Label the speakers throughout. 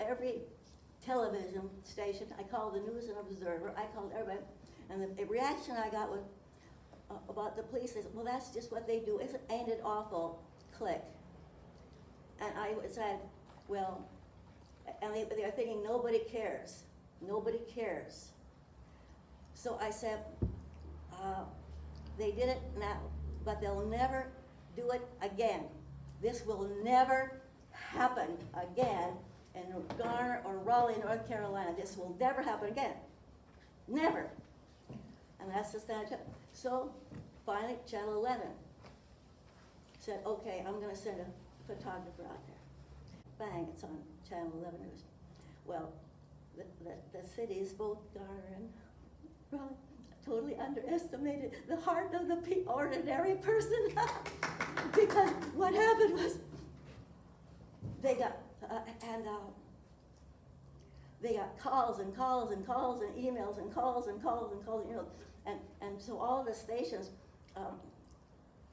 Speaker 1: every television station, I called the News and Observer, I called everybody, and the reaction I got was about the police is, well, that's just what they do. Ain't it awful? Click. And I said, well, and they're thinking nobody cares. Nobody cares. So I said, they did it now, but they'll never do it again. This will never happen again in Garner or Raleigh, North Carolina. This will never happen again. Never. And that's the standard. So finally, Channel 11 said, okay, I'm going to send a photographer out there. Bang, it's on Channel 11 News. Well, the cities, both Garner and Raleigh, totally underestimated the heart of the ordinary person. Because what happened was they got, they got calls and calls and calls and emails and calls and calls and calls, and so all the stations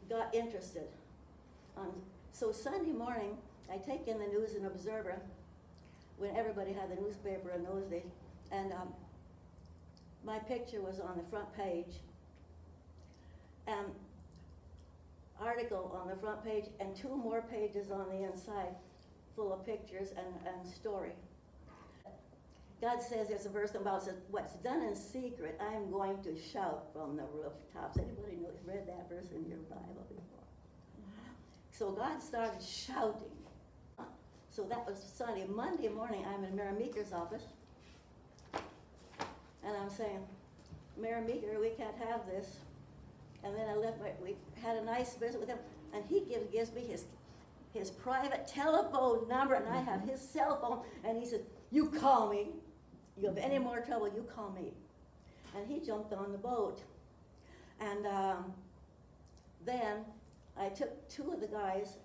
Speaker 1: got interested. So Sunday morning, I take in the News and Observer, when everybody had the newspaper in those days, and my picture was on the front page, and article on the front page, and 2 more pages on the inside, full of pictures and story. God says, there's a verse about says, what's done in secret, I'm going to shout from the rooftops. Anybody read that verse in your Bible before? So God started shouting. So that was Sunday. Monday morning, I'm in Mayor Meeker's office, and I'm saying, Mayor Meeker, we can't have this. And then I left, we had a nice visit with him, and he gives me his private telephone number, and I have his cell phone, and he said, you call me. You have any more trouble, you call me. And he jumped on the boat. And then I took 2 of the guys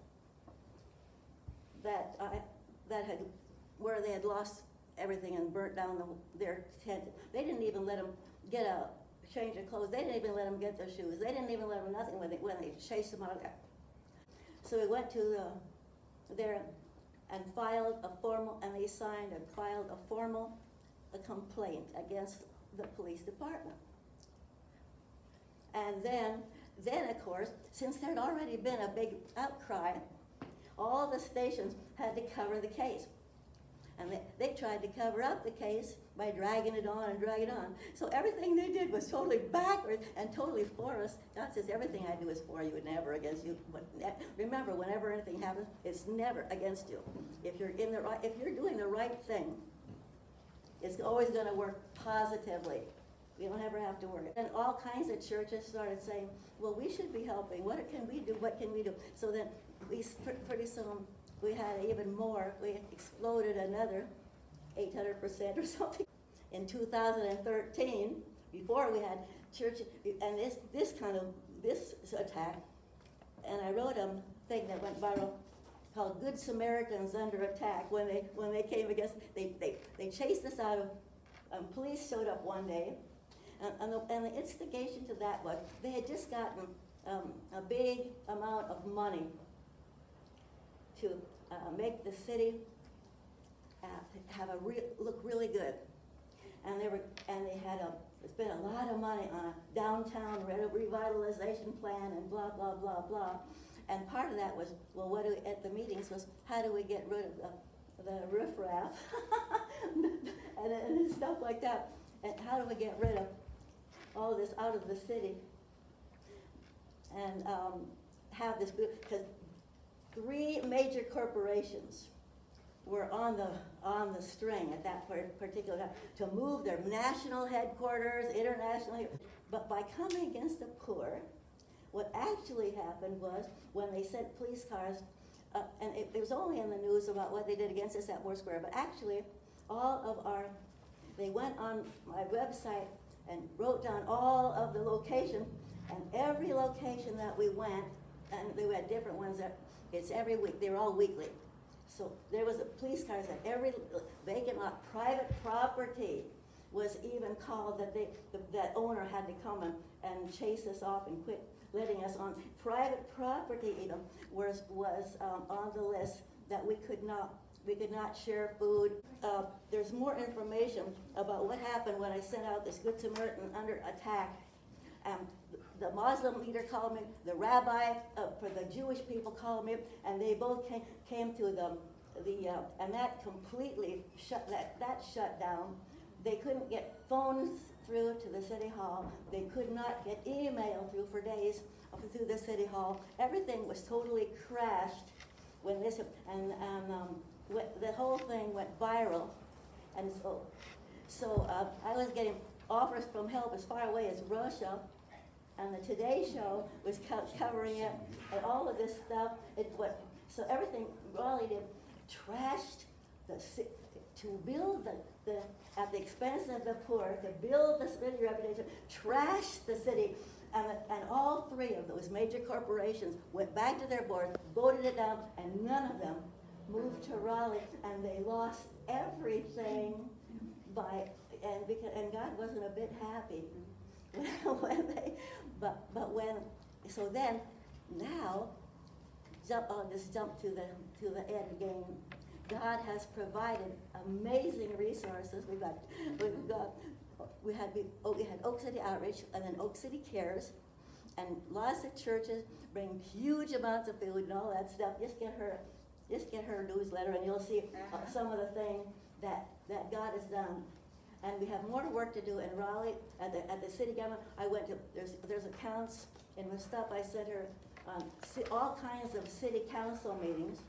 Speaker 1: where they had lost everything and burnt down their tent. They didn't even let them get a change of clothes. They didn't even let them get their shoes. They didn't even let them nothing when they chased them out of there. So we went to there and filed a formal, and they signed and filed a formal complaint against the police department. And then of course, since there had already been a big outcry, all the stations had to cover the case. And they tried to cover up the case by dragging it on and dragging it on. So everything they did was totally backwards and totally for us. God says, everything I do is for you and never against you. But remember, whenever anything happens, it's never against you. If you're doing the right thing, it's always going to work positively. You don't ever have to worry. And all kinds of churches started saying, well, we should be helping. What can we do? What can we do? So then pretty soon we had even more. We exploded another 800% or something. In 2013, before we had church, and this attack, and I wrote a thing that went viral called "Good Samaritans Under Attack." When they came against, they chased us out of. Police showed up one day, and the instigation to that was they had just gotten a big amount of money to make the city have look really good, and they had spent a lot of money on a downtown revitalization plan and blah blah blah blah, and part of that was, well, at the meetings was, how do we get rid of the riffraff and stuff like that, and how do we get rid of all this out of the city, and have this, because 3 major corporations were on the string at that particular time to move their national headquarters, international. But by coming against the poor, what actually happened was when they sent police cars, and it was only in the news about what they did against us at Moore Square, but actually they went on my website and wrote down all of the locations, and every location that we went, and they had different ones it's every week, they were all weekly. So there was a police car that every vacant lot, private property was even called, that owner had to come and chase us off and quit letting us on. Private property even was on the list that we could not We could not share food. There's more information about what happened when I sent out this Good Samaritan under attack. The Muslim leader called me, the rabbi for the Jewish people called me, and they both came to and that completely shut down. They couldn't get phones through to the city hall. They could not get email through for days through the city hall. Everything was totally crashed when this, the whole thing went viral. And so I was getting offers from help as far away as Russia, and the Today Show was covering it, and all of this stuff. So everything Raleigh did, trashed to build at the expense of the poor, to build the city reputation, trashed the city, and all three of those major corporations went back to their board, voted it down, and none of them moved to Raleigh, and they lost everything and God wasn't a bit happy so then now I'll just jump to the end again. God has provided amazing resources. We had Oak City Outreach, and then Oak City Cares, and lots of churches bring huge amounts of food and all that stuff. Just get her newsletter, and you'll see some of the things that God has done. And we have more work to do in Raleigh at the city government. I went to there's accounts in the stuff I sent her, all kinds of city council meetings,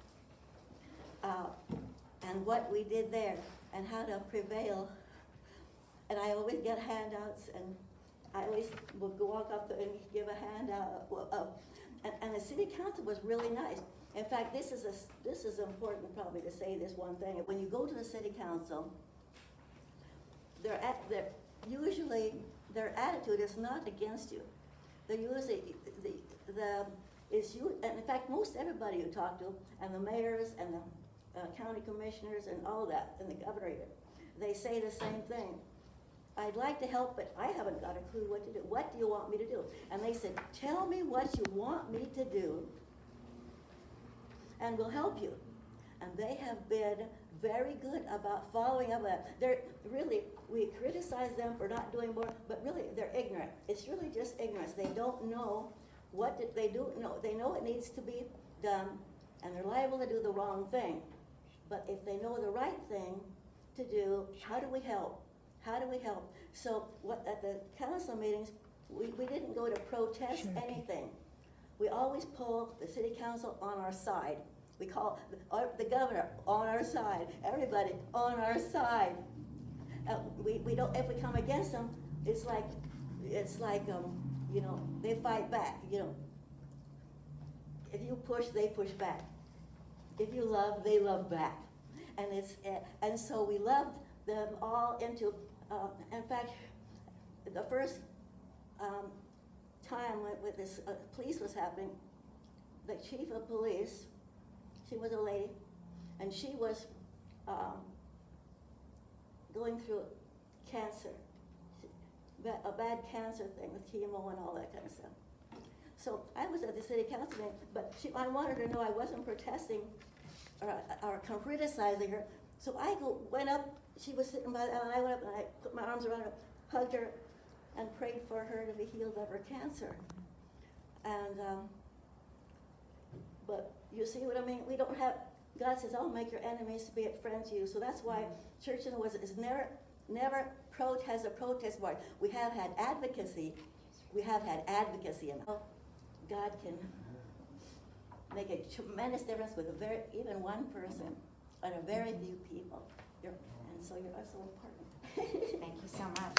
Speaker 1: and what we did there, and how to prevail. And I always get handouts, and I always would walk up and give a handout. And the city council was really nice. In fact, this is important probably to say this one thing. When you go to the city council, usually their attitude is not against you. They're usually and in fact most everybody you talk to, and the mayors and the county commissioners and all that, and the governor, they say the same thing. I'd like to help, but I haven't got a clue what to do. What do you want me to do? And they said, tell me what you want me to do, and we'll help you. And they have been very good about following up that. We criticize them for not doing more, but really they're ignorant. It's really just ignorance. They don't know they do know. They know it needs to be done, and they're liable to do the wrong thing. But if they know the right thing to do, how do we help? How do we help? So at the council meetings, we didn't go to protest anything. We always pull the city council on our side. We call the governor on our side, everybody on our side. We don't. If we come against them, it's like they fight back. If you push, they push back. If you love, they love back. And so we loved them all into. In fact, the first time when this police was happening, the chief of police, she was a lady, and she was going through cancer, a bad cancer thing with chemo and all that kind of stuff. So I was at the city council meeting, but I wanted her to know I wasn't protesting or criticizing her. So I went up, she was sitting by, and I went up and I put my arms around her, hugged her, and prayed for her to be healed of her cancer. And, but you see what I mean? We don't have, God says, I'll make your enemies to be at friends to you. So that's why Church in the Woods is never has a protest board. We have had advocacy. And God can make a tremendous difference with even one person and a very few people. And so you're so important.
Speaker 2: Thank you so much.